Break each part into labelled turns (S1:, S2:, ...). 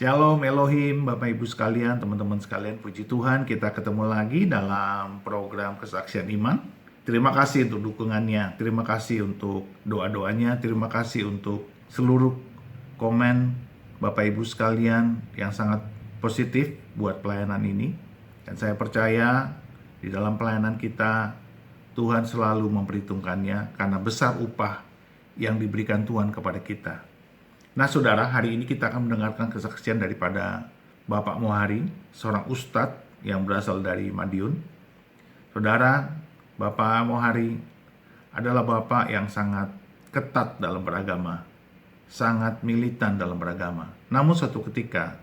S1: Shalom Elohim, Bapak Ibu sekalian, teman-teman sekalian, puji Tuhan kita ketemu lagi dalam program Kesaksian Iman. Terima kasih untuk dukungannya, terima kasih untuk doa-doanya, terima kasih untuk seluruh komen Bapak Ibu sekalian yang sangat positif buat pelayanan ini. Dan saya percaya di dalam pelayanan kita, Tuhan selalu memperhitungkannya karena besar upah yang diberikan Tuhan kepada kita. Nah saudara, hari ini kita akan mendengarkan kesaksian daripada Bapak Mohari, seorang ustadz yang berasal dari Madiun. Saudara, Bapak Mohari adalah Bapak yang sangat ketat dalam beragama, sangat militan dalam beragama. Namun suatu ketika,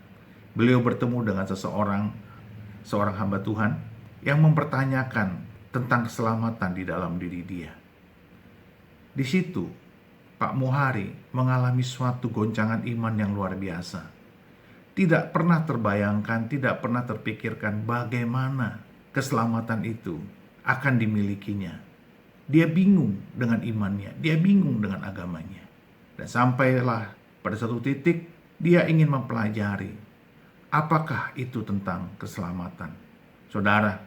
S1: beliau bertemu dengan seorang hamba Tuhan yang mempertanyakan tentang keselamatan di dalam diri dia. Di situ, Pak Mohari mengalami suatu goncangan iman yang luar biasa. Tidak pernah terbayangkan, tidak pernah terpikirkan bagaimana keselamatan itu akan dimilikinya. Dia bingung dengan imannya, dia bingung dengan agamanya. Dan sampailah pada satu titik dia ingin mempelajari apakah itu tentang keselamatan. Saudara,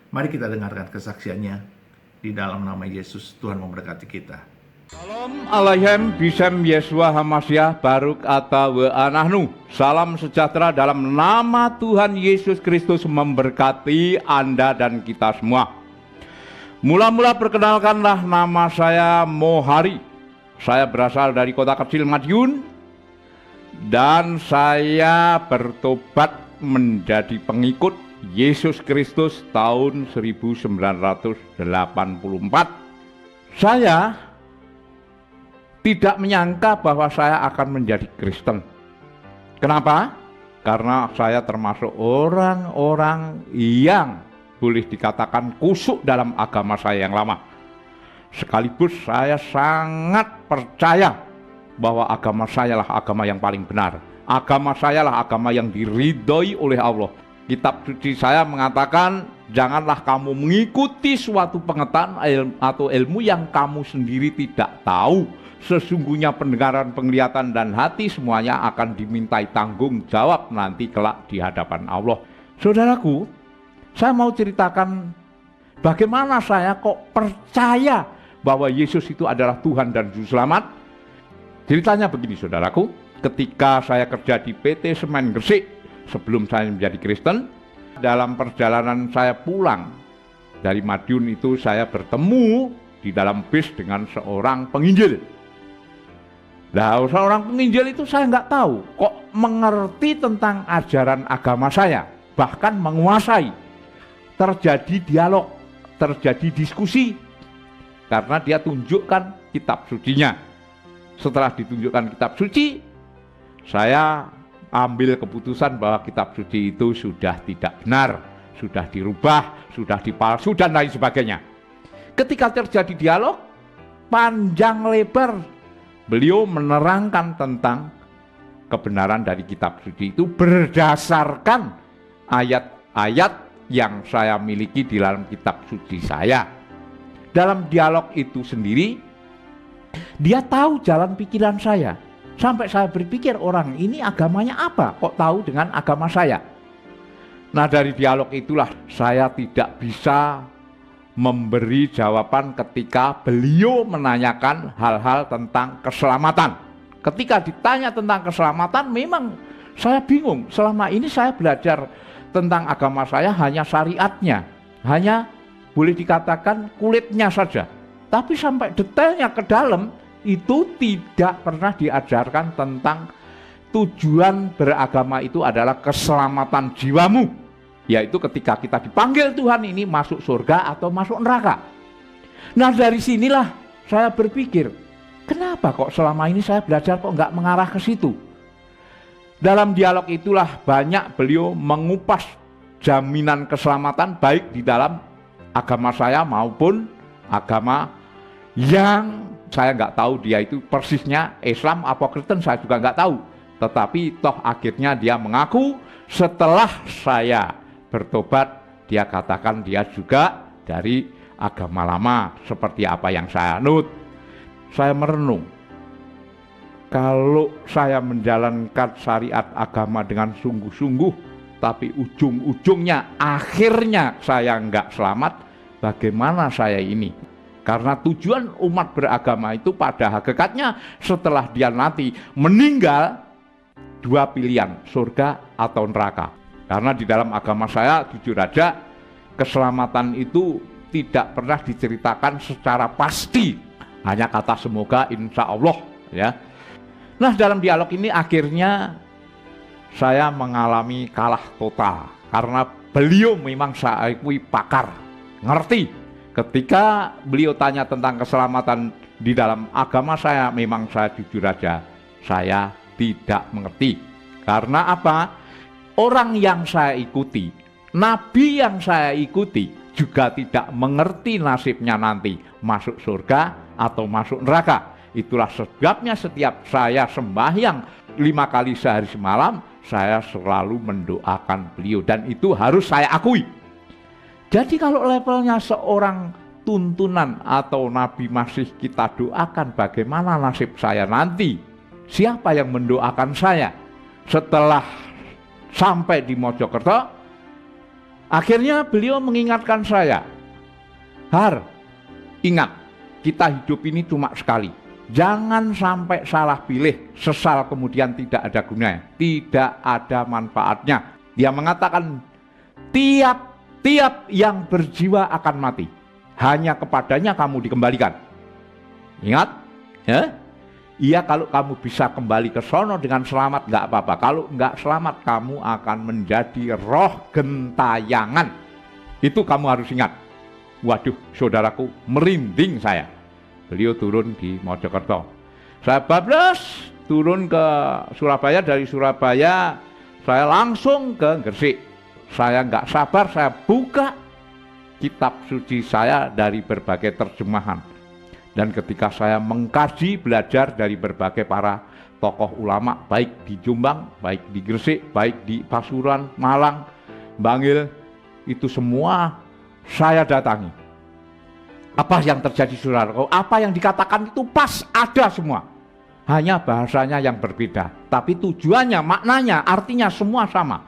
S1: mari kita dengarkan kesaksiannya. Di dalam nama Yesus, Tuhan memberkati kita.
S2: Salam alaihem bisem Yesua Hamasyah Baruk Ata wa Anahnu. Salam sejahtera dalam nama Tuhan Yesus Kristus memberkati Anda dan kita semua. Mula-mula perkenalkanlah, nama saya Mohari. Saya berasal dari kota kecil Madiun dan saya bertobat menjadi pengikut Yesus Kristus tahun 1984. Saya tidak menyangka bahwa saya akan menjadi Kristen. Kenapa? Karena saya termasuk orang-orang yang boleh dikatakan kusuk dalam agama saya yang lama. Sekaligus saya sangat percaya bahwa agama saya lah agama yang paling benar. Agama saya lah agama yang diridhoi oleh Allah. Kitab suci saya mengatakan, janganlah kamu mengikuti suatu pengetahuan atau ilmu yang kamu sendiri tidak tahu. Sesungguhnya pendengaran, penglihatan, dan hati semuanya akan dimintai tanggung jawab nanti kelak di hadapan Allah. Saudaraku, saya mau ceritakan bagaimana saya kok percaya bahwa Yesus itu adalah Tuhan dan Juru Selamat. Ceritanya begini saudaraku, ketika saya kerja di PT Semen Gresik sebelum saya menjadi Kristen, dalam perjalanan saya pulang dari Madiun itu saya bertemu di dalam bis dengan seorang penginjil. Nah, seorang penginjil itu saya nggak tahu kok mengerti tentang ajaran agama saya, bahkan menguasai. Terjadi dialog, terjadi diskusi, karena dia tunjukkan kitab sucinya. Setelah ditunjukkan kitab suci, saya ambil keputusan bahwa kitab suci itu sudah tidak benar, sudah dirubah, sudah dipalsu, dan lain sebagainya. Ketika terjadi dialog, panjang lebar, beliau menerangkan tentang kebenaran dari kitab suci itu berdasarkan ayat-ayat yang saya miliki di dalam kitab suci saya. Dalam dialog itu sendiri, dia tahu jalan pikiran saya. Sampai saya berpikir, orang ini agamanya apa? Kok tahu dengan agama saya? Nah, dari dialog itulah saya tidak bisa memberi jawaban ketika beliau menanyakan hal-hal tentang keselamatan. Ketika ditanya tentang keselamatan, memang saya bingung. Selama ini saya belajar tentang agama saya hanya syariatnya, hanya boleh dikatakan kulitnya saja. Tapi sampai detailnya ke dalam, itu tidak pernah diajarkan tentang tujuan beragama itu adalah keselamatan jiwamu. Yaitu ketika kita dipanggil Tuhan ini masuk surga atau masuk neraka. Nah, dari sinilah saya berpikir, kenapa kok selama ini saya belajar kok nggak mengarah ke situ? Dalam dialog itulah banyak beliau mengupas jaminan keselamatan baik di dalam agama saya maupun agama yang saya nggak tahu dia itu persisnya Islam apa Kristen, saya juga nggak tahu. Tetapi toh akhirnya dia mengaku setelah saya bertobat, dia katakan dia juga dari agama lama seperti apa yang saya anut. Saya merenung, kalau saya menjalankan syariat agama dengan sungguh-sungguh, tapi ujung-ujungnya, akhirnya saya enggak selamat, bagaimana saya ini? Karena tujuan umat beragama itu pada hakikatnya setelah dia nanti meninggal, dua pilihan, surga atau neraka. Karena di dalam agama saya, jujur aja, keselamatan itu tidak pernah diceritakan secara pasti, hanya kata semoga, insya Allah, ya. Nah, dalam dialog ini akhirnya saya mengalami kalah total karena beliau memang saya akui pakar, ngerti. Ketika beliau tanya tentang keselamatan di dalam agama saya, memang saya jujur aja, saya tidak mengerti. Karena apa? Orang yang saya ikuti, nabi yang saya ikuti juga tidak mengerti nasibnya nanti masuk surga atau masuk neraka. Itulah sebabnya setiap saya sembahyang 5 kali sehari semalam, saya selalu mendoakan beliau, dan itu harus saya akui. Jadi kalau levelnya seorang tuntunan atau nabi masih kita doakan, bagaimana nasib saya nanti? Siapa yang mendoakan saya? Setelah sampai di Mojokerto, akhirnya beliau mengingatkan saya, Har, ingat, kita hidup ini cuma sekali. Jangan sampai salah pilih, sesal kemudian tidak ada gunanya, tidak ada manfaatnya. Dia mengatakan, tiap yang berjiwa akan mati, hanya kepadanya kamu dikembalikan. Ingat, ya? Iya, kalau kamu bisa kembali ke sono dengan selamat, nggak apa-apa. Kalau nggak selamat, kamu akan menjadi roh gentayangan. Itu kamu harus ingat. Waduh, saudaraku, merinding saya. Beliau turun di Mojokerto. Saya bablas turun ke Surabaya. Dari Surabaya saya langsung ke Gresik. Saya nggak sabar, saya buka kitab suci saya dari berbagai terjemahan. Dan ketika saya mengkaji, belajar dari berbagai para tokoh ulama, baik di Jombang, baik di Gresik, baik di Pasuruan, Malang, Bangil, itu semua saya datangi. Apa yang terjadi, saudaraku? Apa yang dikatakan itu pas ada semua. Hanya bahasanya yang berbeda. Tapi tujuannya, maknanya, artinya semua sama.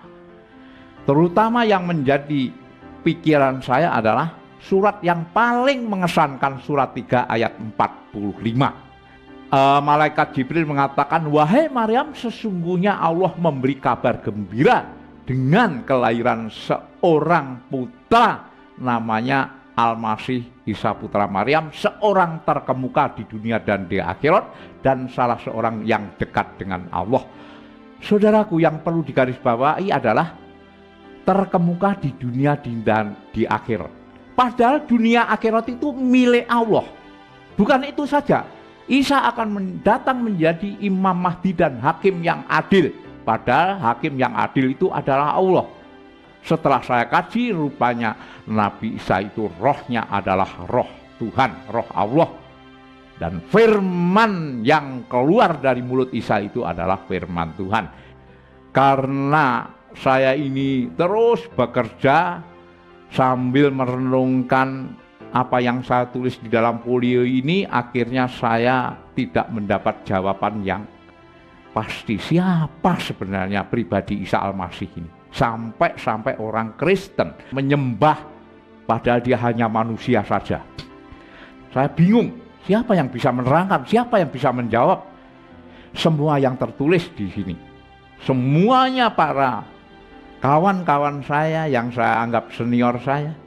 S2: Terutama yang menjadi pikiran saya adalah surat yang paling mengesankan, surat 3 ayat 45. Malaikat Jibril mengatakan, wahai Maryam, sesungguhnya Allah memberi kabar gembira dengan kelahiran seorang putra, namanya Al-Masih Isa putra Maryam, seorang terkemuka di dunia dan di akhirat, dan salah seorang yang dekat dengan Allah. Saudaraku, yang perlu digarisbawahi adalah terkemuka di dunia dan di akhirat. Padahal dunia akhirat itu milik Allah. Bukan itu saja, Isa akan datang menjadi Imam Mahdi dan Hakim yang adil. Padahal Hakim yang adil itu adalah Allah. Setelah saya kaji, rupanya Nabi Isa itu rohnya adalah roh Tuhan, roh Allah. Dan firman yang keluar dari mulut Isa itu adalah firman Tuhan. Karena saya ini terus bekerja sambil merenungkan apa yang saya tulis di dalam folio ini, akhirnya saya tidak mendapat jawaban yang pasti. Siapa sebenarnya pribadi Isa Al-Masih ini? Sampai orang Kristen menyembah padahal dia hanya manusia saja. Saya bingung, siapa yang bisa menerangkan, siapa yang bisa menjawab semua yang tertulis di sini. Semuanya para kawan-kawan saya yang saya anggap senior saya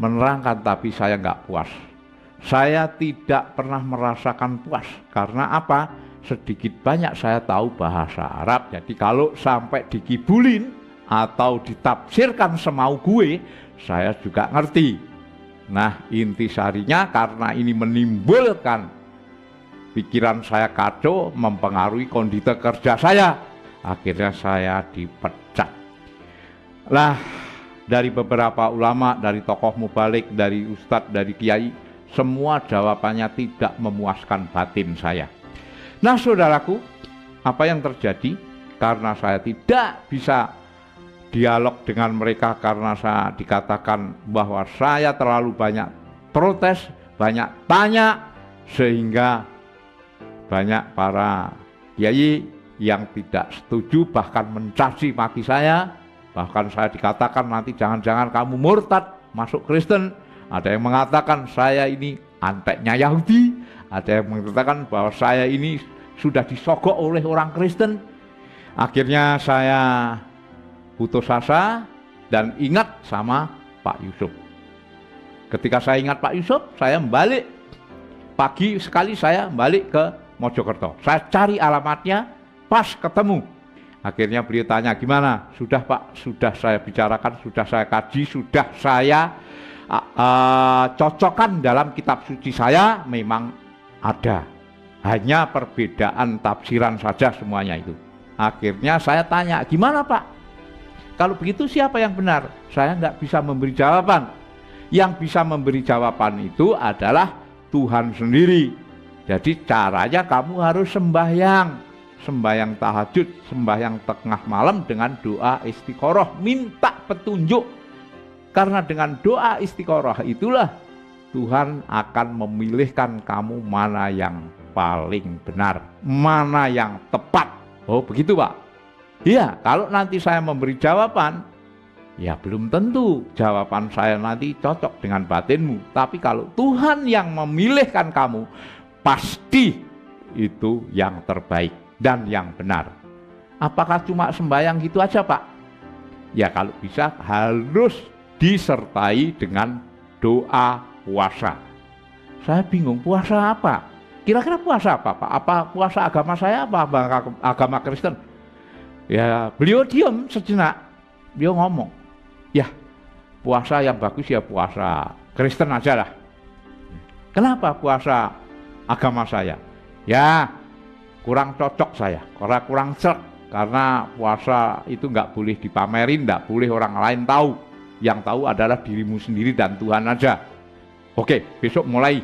S2: menerangkan, tapi saya nggak puas. Saya tidak pernah merasakan puas. Karena apa? Sedikit banyak saya tahu bahasa Arab. Jadi kalau sampai dikibulin atau ditafsirkan semau gue, saya juga ngerti. Nah, intisarinya karena ini menimbulkan pikiran saya kacau, mempengaruhi kondisi kerja saya. Akhirnya saya dipecat. Lah, dari beberapa ulama, dari tokoh mubalik, dari ustadz, dari kiai, semua jawabannya tidak memuaskan batin saya. Nah, saudaraku, apa yang terjadi? Karena saya tidak bisa dialog dengan mereka, karena saya dikatakan bahwa saya terlalu banyak protes, banyak tanya, sehingga banyak para kiai yang tidak setuju, bahkan mencaci maki saya, bahkan saya dikatakan nanti jangan-jangan kamu murtad masuk Kristen. Ada yang mengatakan saya ini anteknya Yahudi, ada yang mengatakan bahwa saya ini sudah disogok oleh orang Kristen. Akhirnya saya putus asa dan ingat sama Pak Yusuf. Ketika saya ingat Pak Yusuf, saya balik. Pagi sekali saya balik ke Mojokerto. Saya cari alamatnya, pas ketemu. Akhirnya beliau tanya, gimana? Sudah Pak, sudah saya bicarakan, sudah saya kaji, sudah saya cocokkan dalam kitab suci saya, memang ada. Hanya perbedaan tafsiran saja semuanya itu. Akhirnya saya tanya, gimana Pak? Kalau begitu siapa yang benar? Saya nggak bisa memberi jawaban. Yang bisa memberi jawaban itu adalah Tuhan sendiri. Jadi caranya kamu harus sembahyang tahajud, sembahyang tengah malam dengan doa istiqoroh, minta petunjuk. Karena dengan doa istiqoroh itulah Tuhan akan memilihkan kamu mana yang paling benar, mana yang tepat. Oh begitu Pak? Iya, kalau nanti saya memberi jawaban, ya belum tentu jawaban saya nanti cocok dengan batinmu. Tapi kalau Tuhan yang memilihkan kamu, pasti itu yang terbaik dan yang benar. Apakah cuma sembahyang gitu aja Pak? Ya kalau bisa harus disertai dengan doa puasa. Saya bingung, puasa apa? Kira-kira puasa apa Pak? Apa puasa agama saya apa agama Kristen? Ya beliau diam sejenak. Beliau ngomong, ya puasa yang bagus ya puasa Kristen aja lah. Kenapa puasa agama saya? Ya kurang cocok saya, kurang serk. Karena puasa itu nggak boleh dipamerin, nggak boleh orang lain tahu. Yang tahu adalah dirimu sendiri dan Tuhan aja. Oke, besok mulai.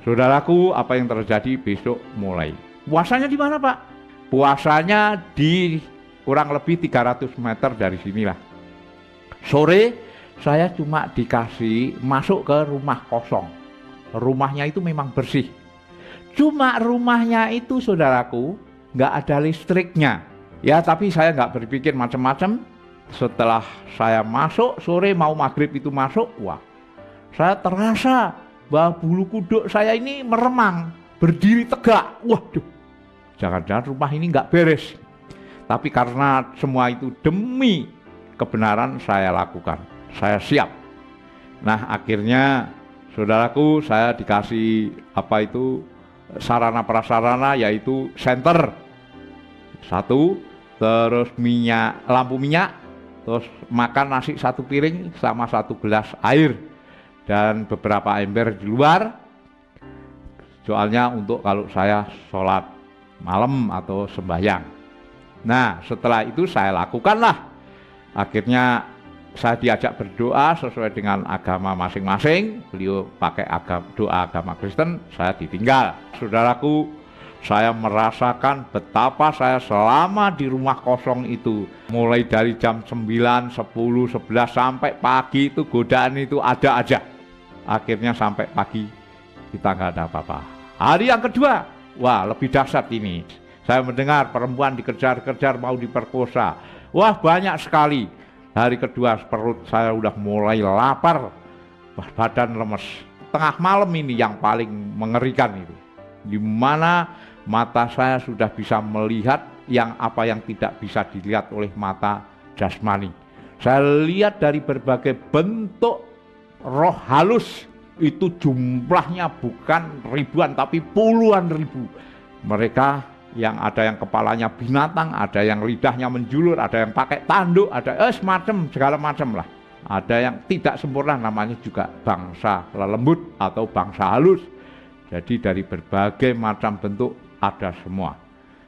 S2: Saudaraku, apa yang terjadi besok mulai. Puasanya di mana Pak? Puasanya di kurang lebih 300 meter dari sinilah. Sore saya cuma dikasih masuk ke rumah kosong. Rumahnya itu memang bersih. Cuma rumahnya itu saudaraku nggak ada listriknya. Ya tapi saya nggak berpikir macam-macam. Setelah saya masuk sore mau maghrib itu masuk, wah saya terasa bahwa bulu kuduk saya ini meremang, berdiri tegak. Waduh, jangan-jangan rumah ini nggak beres. Tapi karena semua itu demi kebenaran saya lakukan, saya siap. Nah akhirnya saudaraku saya dikasih sarana prasarana yaitu senter satu, terus lampu minyak, terus makan nasi 1 piring sama 1 gelas air dan beberapa ember di luar. Soalnya untuk kalau saya sholat malam atau sembahyang. Nah setelah itu saya lakukanlah. Akhirnya saya diajak berdoa sesuai dengan agama masing-masing. Beliau pakai doa agama Kristen, saya ditinggal. Saudaraku, saya merasakan betapa saya selama di rumah kosong itu, mulai dari jam 9, 10, 11 sampai pagi itu godaan itu ada aja. Akhirnya sampai pagi kita nggak ada apa-apa. Hari yang kedua, wah lebih dahsyat ini. Saya mendengar perempuan dikejar-kejar mau diperkosa. Wah banyak sekali. Hari kedua perut saya udah mulai lapar, badan lemes. Tengah malam ini yang paling mengerikan itu, di mana mata saya sudah bisa melihat apa yang tidak bisa dilihat oleh mata jasmani. Saya lihat dari berbagai bentuk roh halus, itu jumlahnya bukan ribuan tapi puluhan ribu. Mereka yang ada yang kepalanya binatang, ada yang lidahnya menjulur, ada yang pakai tanduk, ada segala macam lah. Ada yang tidak sempurna, namanya juga bangsa lelembut atau bangsa halus. Jadi dari berbagai macam bentuk ada semua.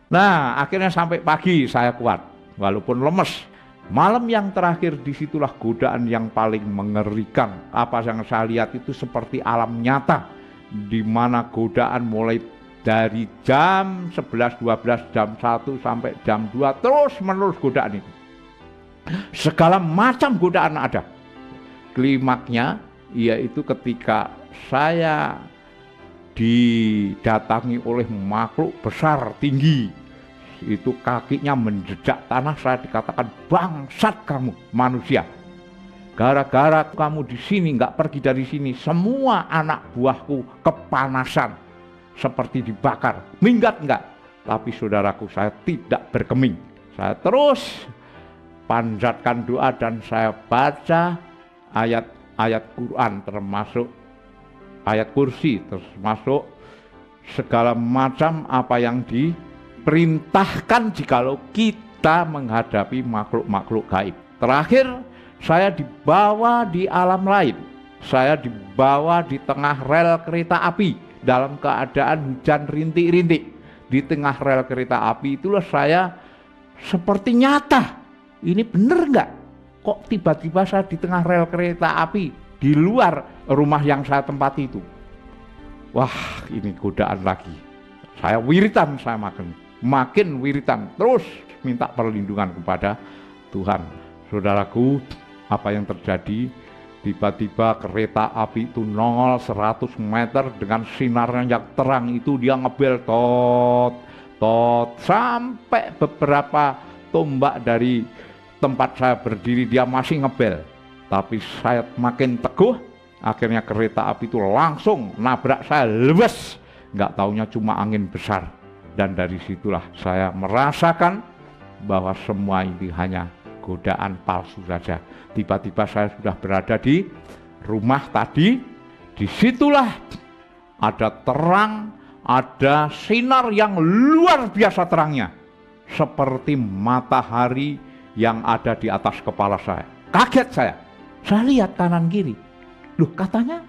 S2: Nah akhirnya sampai pagi saya kuat walaupun lemes. Malam yang terakhir disitulah godaan yang paling mengerikan. Apa yang saya lihat itu seperti alam nyata, di mana godaan mulai dari jam 11, 12, jam 1 sampai jam 2 terus menerus godaan itu. Segala macam godaan ada. Klimaknya yaitu ketika saya didatangi oleh makhluk besar tinggi, itu kakinya menjejak tanah, saya dikatakan bangsat kamu manusia. Gara-gara kamu di sini nggak pergi dari sini, semua anak buahku kepanasan seperti dibakar. Minggat nggak? Tapi saudaraku, saya tidak berkeming. Saya terus panjatkan doa dan saya baca ayat-ayat Quran, termasuk ayat kursi, termasuk segala macam apa yang diperintahkan jikalau kita menghadapi makhluk-makhluk gaib. Terakhir, saya dibawa di alam lain. Saya dibawa di tengah rel kereta api dalam keadaan hujan rintik-rintik. Di tengah rel kereta api itulah saya seperti nyata. Ini benar nggak? Kok tiba-tiba saya di tengah rel kereta api di luar rumah yang saya tempati itu? Wah, ini godaan lagi. Saya wiritan, saya makin wiritan, terus minta perlindungan kepada Tuhan. Saudaraku, apa yang terjadi? Tiba-tiba kereta api itu nongol 100 meter dengan sinarnya yang terang itu, dia ngebel tot sampai beberapa tombak dari tempat saya berdiri dia masih ngebel. Tapi saya makin teguh, akhirnya kereta api itu langsung nabrak saya, lewes. Nggak taunya cuma angin besar. Dan dari situlah saya merasakan bahwa semua ini hanya godaan palsu saja. Tiba-tiba saya sudah berada di rumah tadi. Disitulah ada terang, ada sinar yang luar biasa terangnya, seperti matahari yang ada di atas kepala saya. Kaget saya lihat kanan kiri. Loh, katanya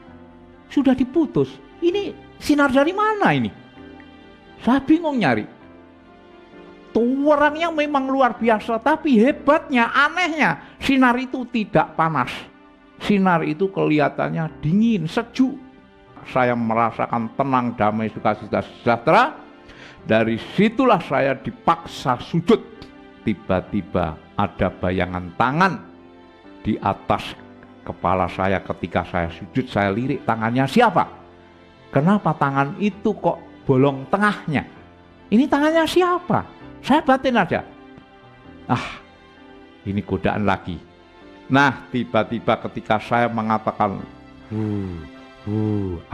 S2: sudah diputus. Ini sinar dari mana ini? Saya bingung nyari. Orangnya memang luar biasa, tapi hebatnya, anehnya, sinar itu tidak panas. Sinar itu kelihatannya dingin, sejuk. Saya merasakan tenang, damai, sukacita, sejahtera. Dari situlah saya dipaksa sujud. Tiba-tiba ada bayangan tangan di atas kepala saya. Ketika saya sujud, saya lirik tangannya siapa? Kenapa tangan itu kok bolong tengahnya? Ini tangannya siapa? Saya batin aja. Ini godaan lagi. Nah, tiba-tiba ketika saya mengatakan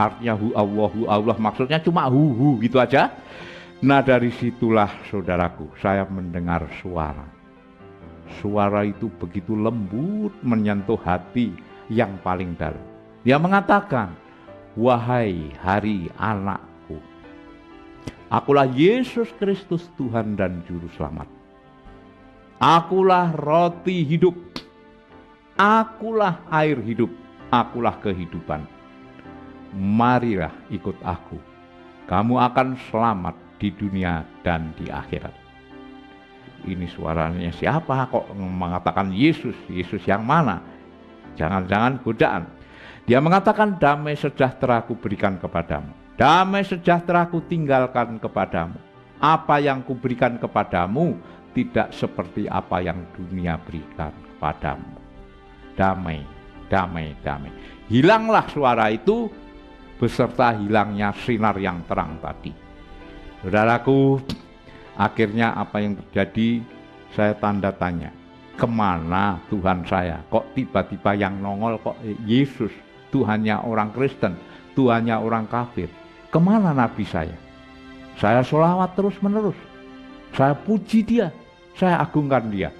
S2: artinya Allah, maksudnya cuma gitu aja. Nah, dari situlah saudaraku, saya mendengar suara. Suara itu begitu lembut menyentuh hati yang paling dalam. Dia mengatakan, "Wahai hari anakku, akulah Yesus Kristus Tuhan dan Juru Selamat. Akulah roti hidup. Akulah air hidup. Akulah kehidupan. Marilah ikut aku. Kamu akan selamat di dunia dan di akhirat." Ini suaranya siapa kok mengatakan Yesus? Yesus yang mana? Jangan-jangan godaan. Dia mengatakan, "Damai sejahtera aku berikan kepadamu. Damai sejahtera ku tinggalkan kepadamu. Apa yang kuberikan kepadamu tidak seperti apa yang dunia berikan kepadamu. Damai, damai, damai." Hilanglah suara itu beserta hilangnya sinar yang terang tadi. Saudaraku, akhirnya apa yang terjadi? Saya tanda tanya. Kemana Tuhan saya? Kok tiba-tiba yang nongol kok Yesus? Tuhannya orang Kristen, Tuhannya orang kafir. Kemana nabi saya? Saya sholawat terus menerus. Saya puji dia, saya agungkan dia.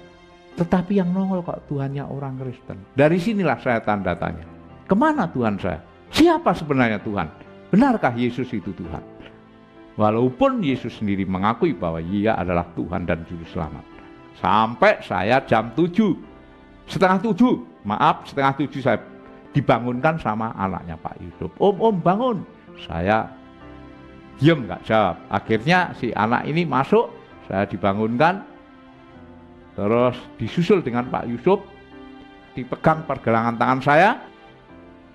S2: Tetapi yang nongol kok Tuhannya orang Kristen. Dari sinilah saya tanda tanya. Kemana Tuhan saya? Siapa sebenarnya Tuhan? Benarkah Yesus itu Tuhan? Walaupun Yesus sendiri mengakui bahwa ia adalah Tuhan dan Juru Selamat. Sampai saya jam 7, setengah 7 saya dibangunkan sama anaknya Pak Yusuf. Om bangun. Saya diam nggak jawab. Akhirnya si anak ini masuk, saya dibangunkan, terus disusul dengan Pak Yusuf, dipegang pergelangan tangan saya,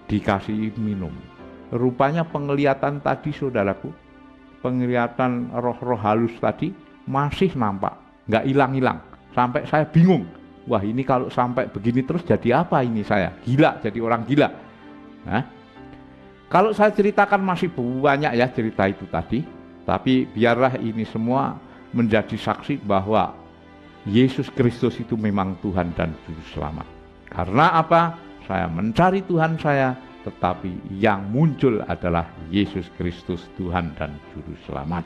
S2: dikasih minum. Rupanya penglihatan tadi saudaraku, penglihatan roh-roh halus tadi masih nampak, nggak hilang-hilang. Sampai saya bingung, wah ini kalau sampai begini terus jadi apa ini saya? Gila, jadi orang gila. Nah, kalau saya ceritakan masih banyak ya cerita itu tadi, tapi biarlah ini semua menjadi saksi bahwa Yesus Kristus itu memang Tuhan dan Juru Selamat. Karena apa? Saya mencari Tuhan saya, tetapi yang muncul adalah Yesus Kristus Tuhan dan Juru Selamat.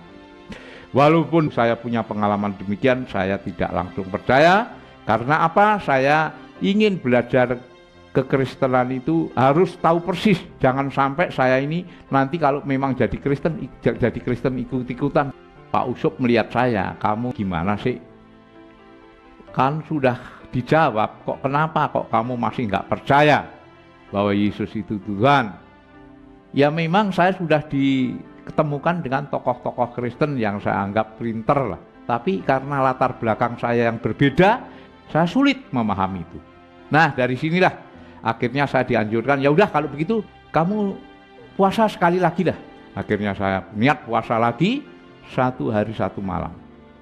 S2: Walaupun saya punya pengalaman demikian, saya tidak langsung percaya. Karena apa? Saya ingin belajar kekristenan itu harus tahu persis. Jangan sampai saya ini nanti kalau memang jadi Kristen ikut-ikutan. Pak Usop melihat saya, kamu gimana sih? Kan sudah dijawab, kok kenapa kok kamu masih nggak percaya bahwa Yesus itu Tuhan? Ya memang saya sudah diketemukan dengan tokoh-tokoh Kristen yang saya anggap pinter lah. Tapi karena latar belakang saya yang berbeda, saya sulit memahami itu. Nah dari sinilah akhirnya saya dianjurkan, ya udah kalau begitu kamu puasa sekali lagi dah. Akhirnya saya niat puasa lagi 1 hari 1 malam.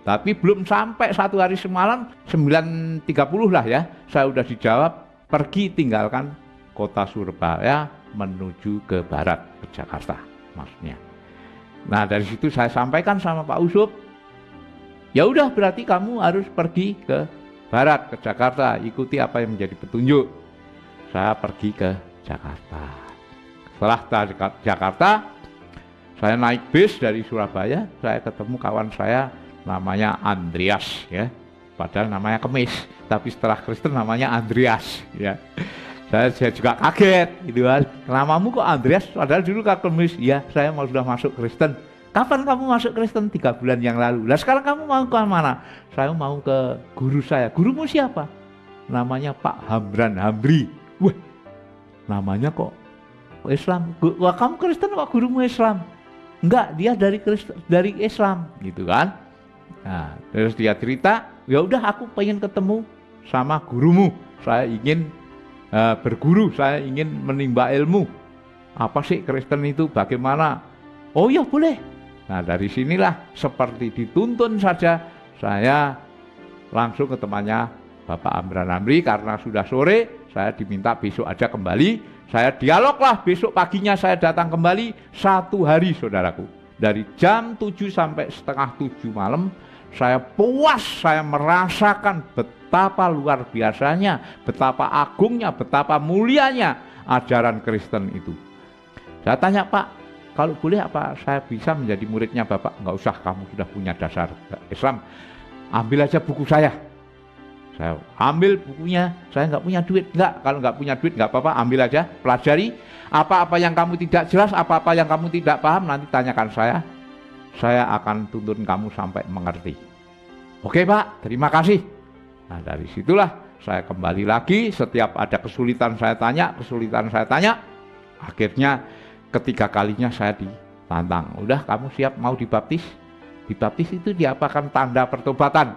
S2: Tapi belum sampai 1 hari semalam, 9.30 lah ya, saya udah dijawab, pergi tinggalkan kota Surabaya menuju ke barat, ke Jakarta maksudnya. Nah dari situ saya sampaikan sama Pak Usop, ya udah berarti kamu harus pergi ke barat, ke Jakarta, ikuti apa yang menjadi petunjuk. Saya pergi ke Jakarta. Setelah Jakarta, saya naik bis dari Surabaya, saya ketemu kawan saya namanya Andreas ya. Padahal namanya Kemis, tapi setelah Kristen namanya Andreas ya. Saya juga kaget gitu kan. Namamu kok Andreas? Padahal dulu Kak Kemis, ya saya sudah masuk Kristen. Kapan kamu masuk Kristen? 3 bulan yang lalu. Lah sekarang kamu mau ke mana? Saya mau ke guru saya. Gurumu siapa? Namanya Pak Hamran Hamri. Wah, namanya kok Islam. Wah, kamu Kristen kok gurumu Islam? Enggak, dia dari Islam gitu kan. Nah, terus dia cerita, ya udah aku pengen ketemu sama gurumu. Saya ingin berguru, saya ingin menimba ilmu. Apa sih Kristen itu? Bagaimana? Oh ya boleh. Nah dari sinilah seperti dituntun saja saya langsung ke temannya Bapak Amran Amri, karena sudah sore saya diminta besok aja kembali. Saya dialoglah, besok paginya saya datang kembali 1 hari saudaraku. Dari jam 7 sampai setengah 7 malam saya puas, saya merasakan betapa luar biasanya, betapa agungnya, betapa mulianya ajaran Kristen itu. Saya tanya, Pak, kalau boleh apa saya bisa menjadi muridnya Bapak? Enggak usah, kamu sudah punya dasar Islam. Ambil aja buku saya. Saya ambil bukunya, saya nggak punya duit. Enggak, kalau nggak punya duit nggak apa-apa, ambil aja, pelajari. Apa-apa yang kamu tidak jelas, apa-apa yang kamu tidak paham, nanti tanyakan saya akan tuntun kamu sampai mengerti. Oke Pak, terima kasih. Nah dari situlah saya kembali lagi, setiap ada kesulitan saya tanya. Akhirnya ketiga kalinya saya ditantang. Udah, kamu siap mau dibaptis? Dibaptis itu diapakan tanda pertobatan.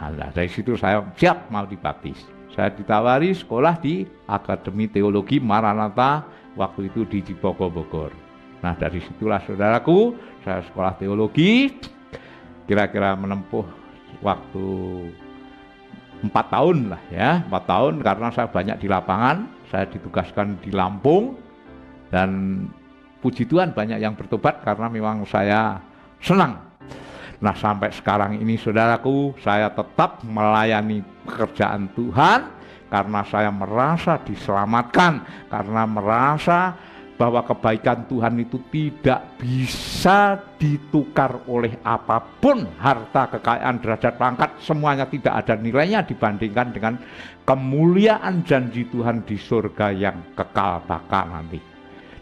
S2: Nah dari situ saya siap mau dibaptis. Saya ditawari sekolah di Akademi Teologi Maranatha, waktu itu di Bogor. Nah dari situlah saudaraku, saya sekolah teologi, kira-kira menempuh waktu 4 tahun lah ya, 4 tahun karena saya banyak di lapangan, saya ditugaskan di Lampung, dan puji Tuhan banyak yang bertobat karena memang saya senang. Nah sampai sekarang ini saudaraku, saya tetap melayani pekerjaan Tuhan karena saya merasa diselamatkan, karena merasa bahwa kebaikan Tuhan itu tidak bisa ditukar oleh apapun, harta, kekayaan, derajat, pangkat, semuanya tidak ada nilainya dibandingkan dengan kemuliaan janji Tuhan di surga yang kekal bakal nanti.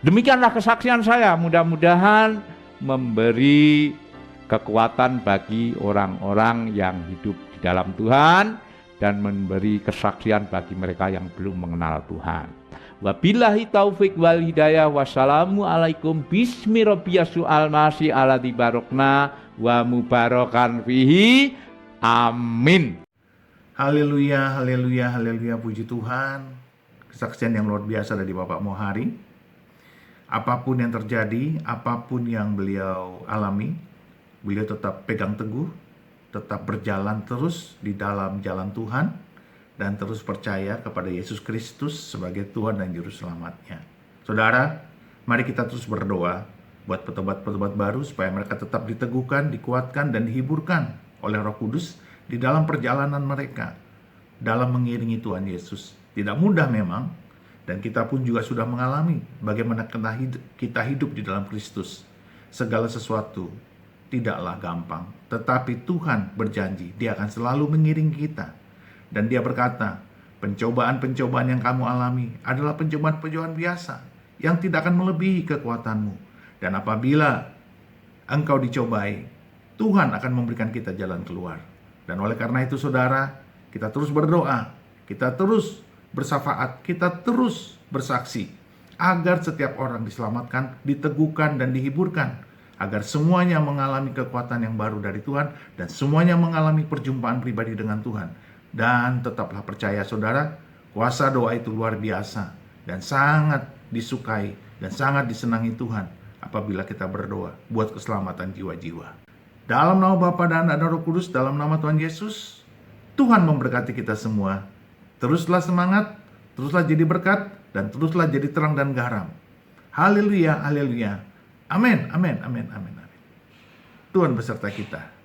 S2: Demikianlah kesaksian saya, mudah-mudahan memberi kekuatan bagi orang-orang yang hidup di dalam Tuhan dan memberi kesaksian bagi mereka yang belum mengenal Tuhan. Wabillahi taufik wal hidayah. Wassalamualaikum bismi rabbiyasu'al almasih ala dibarokna wa mubarakan fihi. Amin.
S1: Haleluya, haleluya, haleluya, puji Tuhan. Kesaksian yang luar biasa dari Bapak Mohari. Apapun yang terjadi, apapun yang beliau alami, beliau tetap pegang teguh, tetap berjalan terus di dalam jalan Tuhan, dan terus percaya kepada Yesus Kristus sebagai Tuhan dan Juru Selamatnya. Saudara, mari kita terus berdoa buat petobat-petobat baru supaya mereka tetap diteguhkan, dikuatkan, dan dihiburkan oleh Roh Kudus di dalam perjalanan mereka dalam mengiringi Tuhan Yesus. Tidak mudah memang, dan kita pun juga sudah mengalami bagaimana kita hidup di dalam Kristus. Segala sesuatu tidaklah gampang, tetapi Tuhan berjanji Dia akan selalu mengiringi kita. Dan Dia berkata, pencobaan-pencobaan yang kamu alami adalah pencobaan-pencobaan biasa yang tidak akan melebihi kekuatanmu. Dan apabila engkau dicobai, Tuhan akan memberikan kita jalan keluar. Dan oleh karena itu saudara, kita terus berdoa, kita terus bersafaat, kita terus bersaksi, agar setiap orang diselamatkan, diteguhkan, dan dihiburkan, agar semuanya mengalami kekuatan yang baru dari Tuhan, dan semuanya mengalami perjumpaan pribadi dengan Tuhan. Dan tetaplah percaya saudara, kuasa doa itu luar biasa, dan sangat disukai, dan sangat disenangi Tuhan apabila kita berdoa buat keselamatan jiwa-jiwa. Dalam nama Bapa dan Anak dan Roh Kudus, dalam nama Tuhan Yesus, Tuhan memberkati kita semua. Teruslah semangat, teruslah jadi berkat, dan teruslah jadi terang dan garam. Haleluya, haleluya. Amin, amin, amin, amin, amin. Tuhan beserta kita.